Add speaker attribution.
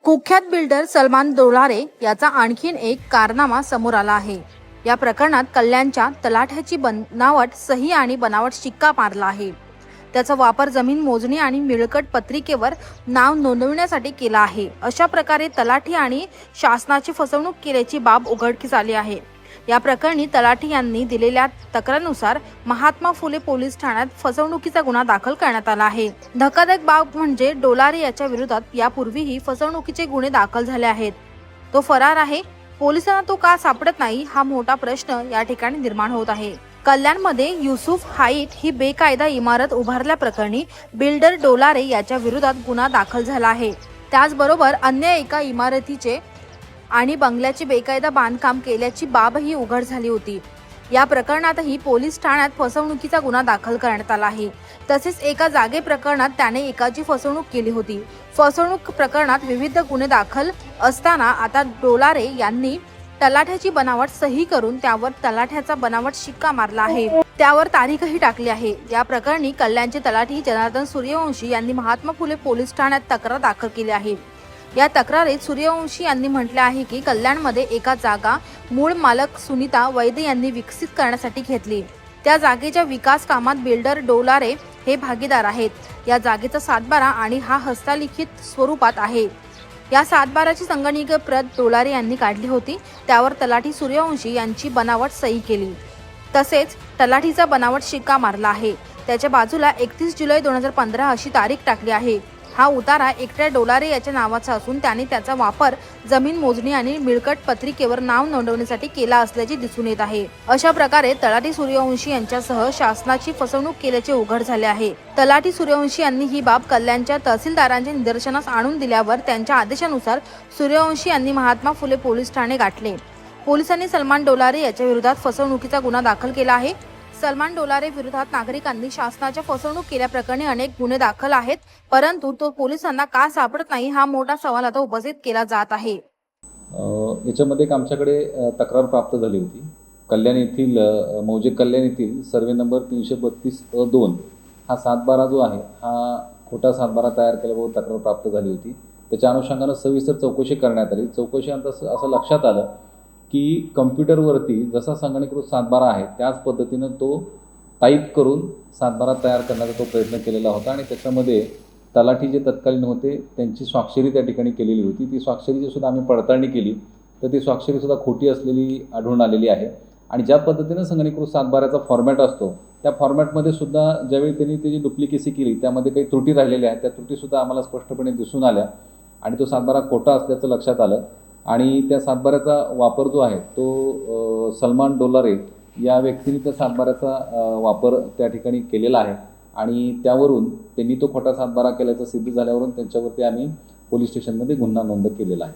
Speaker 1: कुख्यात बिल्डर सलमान डोलारे याचा आणखीन एक कारनामा समोर आला आहे। या प्रकरणात कल्याणच्या तलाठ्याची बनावट सही आणि बनावट शिक्का मारला आहे। त्याचा वापर जमीन मोजणी आणि मिळकत पत्रिकेवर नाव नोंदवण्यासाठी केला आहे। अशा प्रकारे तलाठी आणि शासनाची फसवणूक केल्याची बाब उघडकीस आली आहे। या प्रकरणी तलाठी यांनी दिलेल्या तक्रारीनुसार महात्मा फुले पोलीस ठाण्यात फसवणुकीचा गुन्हा दाखल करण्यात आला आहे। धक्कादायक बाब म्हणजे डोलारे याच्या विरोधात यापूर्वीही फसवणुकीचे गुन्हे दाखल झाले आहेत। तो फरार आहे। पोलिसांना तो का सापडत नाही हा मोठा प्रश्न या ठिकाणी निर्माण होत आहे। कल्याणमध्ये युसुफ हाईट ही बेकायदा इमारत उभारल्याप्रकरणी बिल्डर डोलारे याच्या विरोधात गुन्हा दाखल झाला आहे। त्याचबरोबर अन्य एका इमारतीचे आणि बंगल्याचे बेकायदा बांधकाम केल्याची बाबही उघड झाली होती। या प्रकरणातही पोलीस ठाण्यात फसवणुकीचा गुन्हा दाखल करण्यात आला आहे। तसेच एका जागे प्रकरणात त्याने एकाची फसवणूक केली होती। फसवणूक प्रकरणात विविध गुन्हे दाखल असताना आता डोलारे यांनी तलाठ्याची बनावट सही करून त्यावर तलाठ्याचा बनावट शिक्का मारला आहे। त्यावर तारीखही टाकली आहे। या प्रकरणी कल्याणचे तलाठी जनार्दन सूर्यवंशी यांनी महात्मा फुले पोलीस ठाण्यात तक्रार दाखल केली आहे। या तक्रारीत सूर्यवंशी यांनी म्हटले आहे की कल्याणमध्ये एका जागा मूळ मालक सुनीता वैद्य यांनी विकसित करण्यासाठी घेतली। त्या जागेच्या विकास कामात बिल्डर डोलारे हे भागीदार आहेत। या जागेचा सातबारा आणि हा हस्तलिखित स्वरूपात आहे। या सातबाराची संगणकीय प्रत डोलारे यांनी काढली होती। त्यावर तलाठी सूर्यवंशी यांची बनावट सही केली। तसेच तलाठीचा बनावट शिक्का मारला आहे। त्याच्या बाजूला 31 जुलै 2015 अशी तारीख टाकली आहे। हा उतारा एकट्या डोलारे याच्या नावाचा असून त्याने त्याचा वापर जमीन मोजणी आणि मिळकत पत्रिकेवर नाव नोंदवण्यासाठी केला असल्याचे दिसून येत आहे। अशा प्रकारे तलाठी सूर्यवंशी यांच्यासह शासनाची फसवणूक केल्याचे उघड झाले आहे। तलाठी सूर्यवंशी यांनी ही बाब कल्याणच्या तहसीलदारांच्या निदर्शनास आणून दिल्यावर त्यांच्या आदेशानुसार सूर्यवंशी यांनी महात्मा फुले पोलीस ठाणे गाठले। पोलिसांनी सलमान डोलारे याच्या विरोधात फसवणुकीचा गुन्हा दाखल केला आहे। सलमान डोलारे विरोधात नागरिकांनी शासनाच्या फसवणूक केल्याप्रकरणी अनेक गुन्हे दाखल आहेत, परंतु तो पोलिसांना का सापडत नाही हा मोठा सवाल आता उपस्थित केला जात आहे।
Speaker 2: याच्यामध्ये आमच्याकडे तक्रार प्राप्त झाली होती। कल्याण येथील मौजे कल्याण येथील सर्वे नंबर 332/2 हा सातबारा जो आहे हा खोटा सातबारा तयार केल्याबाबत तक्रार प्राप्त झाली होती। त्याच्या अनुषंगाने सविस्तर चौकशी करण्यात आली। चौकशीनंतर असं लक्षात आलं की कम्प्युटरवरती जसा संगणकीकृत सातबारा आहे त्याच पद्धतीनं तो टाईप करून सातबारा तयार करण्याचा तो प्रयत्न केलेला होता आणि त्याच्यामध्ये तलाठी जे तत्कालीन होते त्यांची स्वाक्षरी त्या ठिकाणी केलेली होती। ती स्वाक्षरीची सुद्धा आम्ही पडताळणी केली तर ती स्वाक्षरीसुद्धा खोटी असलेली आढळून आलेली आहे। आणि ज्या पद्धतीनं संगणकीकृत सातबाऱ्याचा फॉर्मॅट असतो त्या फॉर्मॅटमध्ये सुद्धा ज्यावेळी त्यांनी त्याची डुप्लिकेसी केली त्यामध्ये काही त्रुटी राहिलेल्या आहेत। त्या त्रुटीसुद्धा आम्हाला स्पष्टपणे दिसून आल्या आणि तो सातबारा खोटा असल्याचं लक्षात आलं। आणि त्या सातबाऱ्याचा वापर जो आहे तो सलमान डोलारे या व्यक्तीने त्या सातबाऱ्याचा वापर त्या ठिकाणी केलेला आहे आणि त्यावरून त्यांनी तो खोटा सातबारा केल्याचं सिद्ध झाल्यावरून त्यांच्यावरती आम्ही पोलीस स्टेशनमध्ये गुन्हा नोंद केलेला आहे।